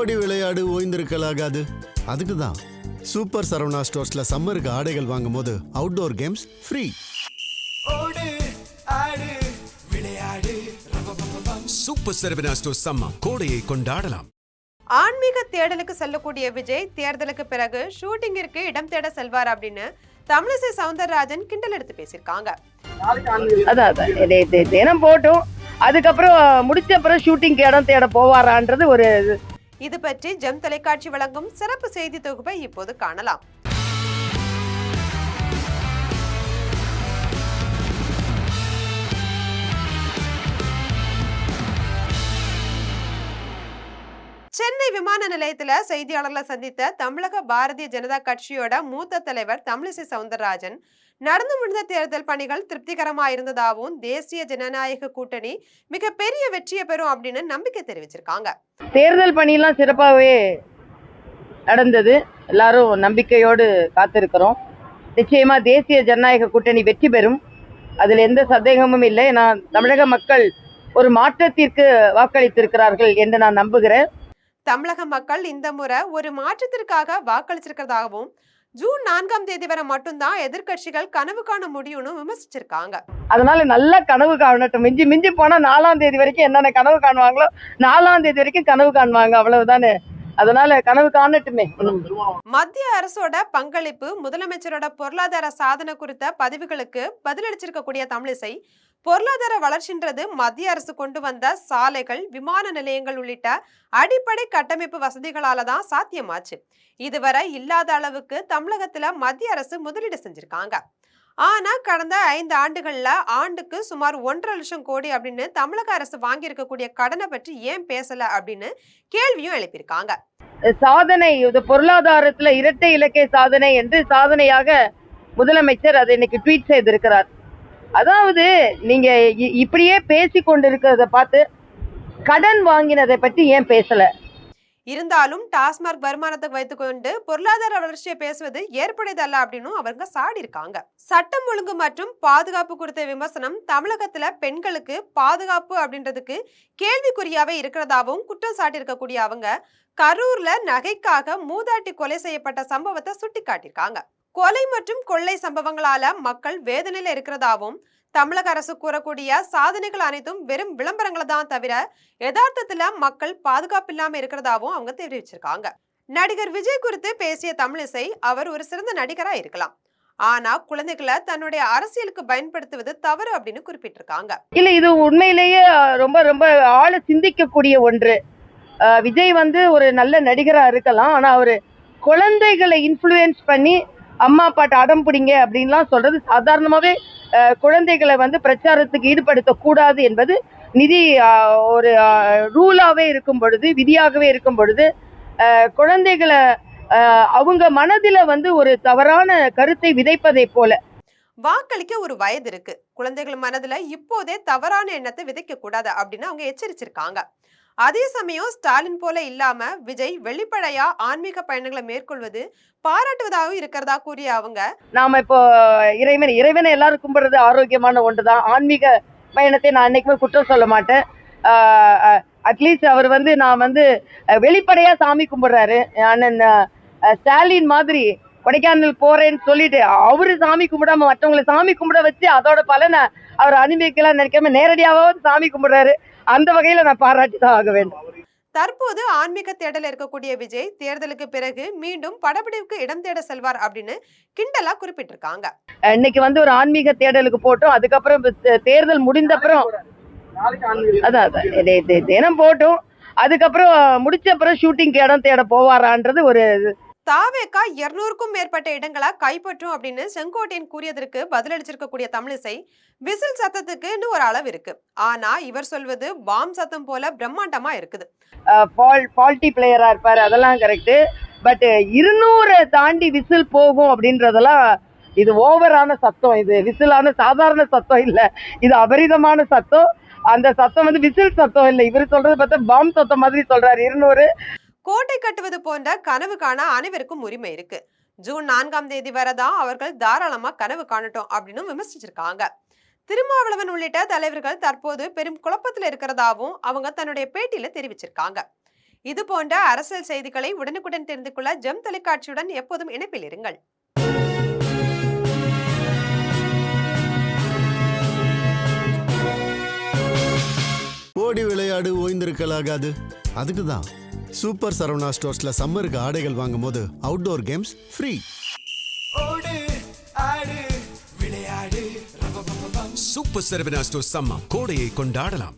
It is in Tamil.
ஓடி விளையாடு ஓய்ந்திருக்கலாகாது. அதுக்கு தான் சூப்பர் சரவணா ஸ்டோர்ஸ்ல சம்மருக்கு ஆடைகள் வாங்கும் போது outdoor games free. Super Saravana stores summer கோடையை கொண்டாடலாம். ஆன்மீக தேடலுக்கு செல்லக்கூடிய விஜய் தேர்தலுக்கு பிறகு ஷூட்டிங்கிற்கு இடம் தேட செல்வார் அப்படின்னு தமிழிசை சவுந்தரராஜன் கிண்டல் எடுத்து பேசியிருக்காங்க. அதான் தினம் போட்டும் அதுக்கப்புறம் முடிச்ச அப்புறம் ஷூட்டிங்க்கு இடம் தேட போவாரான்றது ஒரு இது பற்றி ஜெம் தொலைக்காட்சி வழங்கும் சிறப்பு செய்தி தொகுப்பை இப்போது காணலாம். சென்னை விமான நிலையத்துல செய்தியாளர்களை சந்தித்த தமிழக பாரதிய ஜனதா கட்சியோட மூத்த தலைவர் தமிழிசை சவுந்தரராஜன் நடந்து முடிந்த தேர்தல் பணிகள் திருப்திகரமா இருந்ததாகவும் தேசிய ஜனநாயக கூட்டணி மிகப்பெரிய வெற்றியை பெறும் அப்படின்னு நம்பிக்கை தெரிவிச்சிருக்காங்க. தேர்தல் பணியெல்லாம் சிறப்பாகவே நடந்தது. எல்லாரும் நம்பிக்கையோடு காத்திருக்கிறோம். நிச்சயமா தேசிய ஜனநாயக கூட்டணி வெற்றி பெறும், அதுல எந்த சந்தேகமும் இல்லை. நான் தமிழக மக்கள் ஒரு மாற்றத்திற்கு வாக்களித்திருக்கிறார்கள் என்று நான் நம்புகிறேன். தமிழக மக்கள் இந்த முறை ஒரு மாற்றத்திற்காக வாக்களிச்சிருக்கிறதாகவும் ஜூன் 4ஆம் தேதி வரை மட்டும்தான் எதிர்கட்சிகள் கனவு காண முடியும்னு விமர்சிச்சிருக்காங்க. அதனால நல்ல கனவு காணட்டும். மிஞ்சி மிஞ்சி போனா 4ஆம் தேதி வரைக்கும் என்னென்ன கனவு காணுவாங்களோ 4ஆம் தேதி வரைக்கும் கனவு காணுவாங்க, அவ்வளவுதானே. அதனால கனவு காணட்டுமே. மத்திய அரசோட பங்களிப்பு, முதலமைச்சரோட பொருளாதார சாதனை குறித்த பதிவுகளுக்கு பதிலளிச்சிருக்கக்கூடிய தமிழிசை பொருளாதார வளர்ச்சின்றது மத்திய அரசு கொண்டு வந்த சாலைகள், விமான நிலையங்கள் உள்ளிட்ட அடிப்படை கட்டமைப்பு வசதிகளால தான் சாத்தியமாச்சு. இதுவரை இல்லாத அளவுக்கு தமிழகத்துல மத்திய அரசு முதலீடு செஞ்சிருக்காங்க. ஆனா கடந்த 5 ஆண்டுகள்ல ஆண்டுக்கு சுமார் 1.5 லட்சம் கோடி அப்படின்னு தமிழக அரசு வாங்கி இருக்கக்கூடிய கடனை பற்றி ஏன் பேசல அப்படின்னு கேள்வியும் எழுப்பியிருக்காங்க. சாதனை பொருளாதாரத்துல இரட்டை இலக்கை சாதனை என்று சாதனையாக முதலமைச்சர் அதை இன்னைக்கு ட்வீட் செய்திருக்கிறார். அதாவது நீங்க இப்படியே பேசி கொண்டிருக்கிறத பார்த்து கடன் வாங்கினதை பற்றி ஏன் பேசல? இருந்தாலும் டாஸ்மாக் வருமானத்தை வைத்துக்கொண்டு பொருளாதார வளர்ச்சியை பேசுவது ஏற்புடையதல்ல அப்படின்னு அவங்க சாடி இருக்காங்க. சட்டம் ஒழுங்கு மற்றும் பாதுகாப்பு குறித்த விமர்சனம் தமிழகத்துல பெண்களுக்கு பாதுகாப்பு அப்படின்றதுக்கு கேள்விக்குறியாவே இருக்கிறதாவும் குற்றம் சாட்டி இருக்கக்கூடிய அவங்க கரூர்ல நகைக்காக மூதாட்டி கொலை செய்யப்பட்ட சம்பவத்தை சுட்டி காட்டியிருக்காங்க. கொலை மற்றும் கொள்ளை சம்பவங்களால மக்கள் வேதனையில இருக்கிறதாவும் தமிழக அரசு கூறக்கூடிய சாதனைகள் அனைத்தும் வெறும் விளம்பரங்களை தான் தவிர யதார்த்தத்துல மக்கள் பாதுகாப்பு இல்லாம இருக்கிறதாவும் அவங்க தெரிவிச்சிருக்காங்க. நடிகர் விஜய் குறித்து பேசிய தமிழிசை அவர் ஒரு சிறந்த நடிகரா இருக்கலாம், ஆனா குழந்தைகளை தன்னுடைய அரசியலுக்கு பயன்படுத்துவது தவறு அப்படின்னு குறிப்பிட்டிருக்காங்க. இல்ல, இது உண்மையிலேயே ரொம்ப ரொம்ப ஆழ சிந்திக்கக்கூடிய ஒன்று. விஜய் ஒரு நல்ல நடிகரா இருக்கலாம், ஆனா அவரு குழந்தைகளை இன்ஃப்ளூயன்ஸ் பண்ணி அம்மா அப்பாட்ட அடம் பிடிங்க அப்படின்லாம் சொல்றது சாதாரணமாவே குழந்தைகளை பிரச்சாரத்துக்கு ஈடுபடுத்த கூடாது என்பது நிதி ஒரு ரூலாவே இருக்கும் பொழுது, விதியாகவே இருக்கும் பொழுது குழந்தைகளை அவங்க மனதில ஒரு தவறான கருத்தை விதைப்பதை போல. வாக்களிக்க ஒரு வயது இருக்கு, குழந்தைகள் மனதுல இப்போதே தவறான எண்ணத்தை விதைக்க கூடாது அப்படின்னு அவங்க எச்சரிச்சிருக்காங்க. அதே சமயம் ஸ்டாலின் போல இல்லாம விஜய் வெளிப்படையா ஆன்மீக பயணங்களை மேற்கொள்வது பாராட்டுவதாக இருக்கிறதா கூறிய அவங்க, நாம இப்போ இறைவனை எல்லாரும் கும்பிடுறது ஆரோக்கியமான ஒன்றுதான். ஆன்மீக பயணத்தை நான் என்னைக்குமே குற்றம் சொல்ல மாட்டேன். அட்லீஸ்ட் அவர் நான் வெளிப்படையா சாமி கும்பிடுறாரு. அண்ணன் ஸ்டாலின் மாதிரி கொடைக்கானல் போறேன்னு சொல்லிட்டு அவரு சாமி கும்பிடாம மற்றவங்களை சாமி கும்பிட வச்சு அதோட பலனை அவர் அனுபவிக்கலாம் நினைக்காம நேரடியாவது சாமி கும்பிடுறாரு. அந்த வகையில நான் பாராட்டி தான் ஆக வேண்டும். தற்போது ஆன்மீக தேடல் இருக்கக்கூடிய விஜய் தேர்தலுக்கு பிறகு மீண்டும் படப்பிடிப்புக்கு இடம் தேட செல்வார் அப்படின்னு கிண்டலா குறிப்பிட்டிருக்காங்க. இன்னைக்கு ஒரு ஆன்மீக தேடலுக்கு போட்டோம், அதுக்கப்புறம் தேர்தல் முடிந்த அப்புறம் அதான் தினம் போட்டோம், அதுக்கப்புறம் முடிச்ச அப்புறம் ஷூட்டிங்க்கு இடம் தேட போவாரான்றது ஒரு தாவேகா 200க்கும் மேற்பட்ட இடங்களா கைப்பற்றும் அப்படின்னு செங்கோட்டையன் கூறியதற்கு பதிலளிச்சிருக்கக்கூடிய தமிழிசை விசில் சத்தத்துக்குன்னு ஒரு அளவு இருக்கு, ஆனா இவர் சொல்வது பாம் சத்தம் போல பிரம்மாண்டமா இருக்குது. ஃபால்ட்டி பிளேயரா இருப்பாரு, அதெல்லாம் கரெக்ட். பட் 200 தாண்டி விசில் போகும் அப்படின்றதெல்லாம் இது ஓவரான சத்தம். இது விசிலான சாதாரண சத்தம் இல்ல, இது அபரிதமான சத்தம். அந்த சத்தம் விசில் சத்தம் இல்ல, இவர் சொல்றது பார்த்தா பாம் சத்தம் மாதிரி சொல்றாரு. 200 கோட்டை கட்டுவது போன்ற கனவு காண அனைவருக்கும் உரிமை இருக்கு. ஜூன் 4ஆம் தேதி வரதான் அவர்கள் தாராளமா கனவு காணட்டும் அப்படின்னு விமர்சிச்சிருக்காங்க. திருமாவளவன் உள்ளிட்ட தலைவர்கள் தற்போது பெரும் குழப்பத்தில் இருக்கிறதாவும் அவங்க தன்னுடைய பேட்டியில தெரிவிச்சிருக்காங்க. இது போன்ற அரசியல் செய்திகளை உடனுக்குடன் தெரிந்து கொள்ள ஜெம் தொலைக்காட்சியுடன் எப்போதும் இணைப்பில் இருங்கள். ஓடி விளையாடு ஓய்ந்திருக்கலாகாது. அதுக்கு தான் சூப்பர் சரவணா ஸ்டோர்ஸ்ல சம்மருக்கு ஆடைகள் வாங்கும் போது outdoor games free. Super Saravana stores summer கோடையை கொண்டாடலாம்.